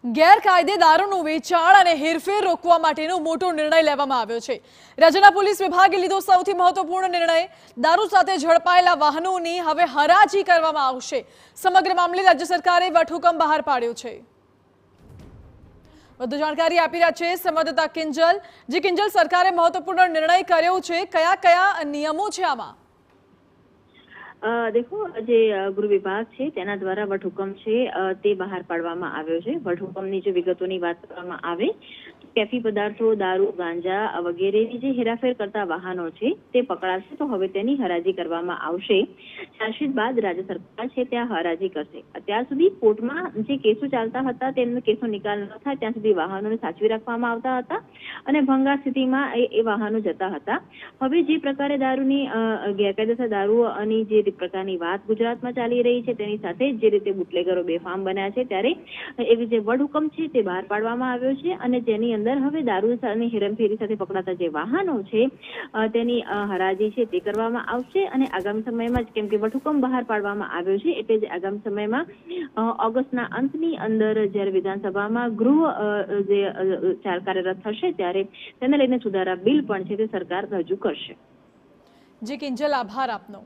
ગેરકાયદે દારૂનું વેચાણ અને હેરફેર રોકવા માટેનો મોટો નિર્ણય લેવામાં આવ્યો છે। રાજ્યના પોલીસ વિભાગે લીધો સૌથી મહત્વપૂર્ણ નિર્ણય। દારૂ સાથે ઝડપાયેલા વાહનોની હવે હરાજી કરવામાં આવશે। સમગ્ર મામલે રાજ્ય સરકારે વટહુકમ બહાર પાડ્યો છે। વધુ જાણકારી આપી રહ્યા છે સંવાદદાતા કિંજલ। જે કિંજલ, સરકારે મહત્વપૂર્ણ નિર્ણય કર્યો છે, કયા કયા નિયમો છે આમાં? देखो जे गृह विभाग है तेना द्वारा वटहुकम है ते बहार पाडवामां आव्यो छे। वटहुकमनी जे विगतोनी वात करवामां आवे तो कैफी पदार्थों, दारू, गांजा वगैरेनी जे हेराफेर करता वाहनो छे ते पकड़ाशे तो हवे तेनी हराजी करवामां आवशे। चार्जशीट बाद राज्य सरकार छे त्यां हराजी करशे। અત્યાર સુધી કોર્ટમાં જે કેસો ચાલતા હતા તેમનો કેસો નિકાલ ન થાય ત્યાં સુધી વાહનોને સાચવી રાખવામાં આવતા હતા અને ભંગાર સ્થિતિમાં એ વાહનો જતા હતા। હવે જે પ્રકારે દારૂની ગેરકાયદેસર દારૂની જે પ્રકારની વાત ગુજરાતમાં ચાલી રહી છે તેની સાથે જે રીતે બુટલેગરો બેફામ બન્યા છે ત્યારે એવી જે વટહુકમ છે તે બહાર પાડવામાં આવ્યો છે અને જેની અંદર હવે દારૂની હેરાફેરી સાથે પકડાતા જે વાહનો છે તેની હરાજી છે તે કરવામાં આવશે અને આગામી સમયમાં જ કેમ કે વટહુકમ બહાર પાડવામાં આવ્યો છે એટલે જ આગામી સમયમાં ઓગસ્ટના અંતની અંદર જ્યારે વિધાનસભામાં ગૃહ જે કાર્યરત થશે ત્યારે તેને લઈને સુધારા બિલ પણ છે તે સરકાર રજૂ કરશે। જી કિંજલ, આભાર આપનો।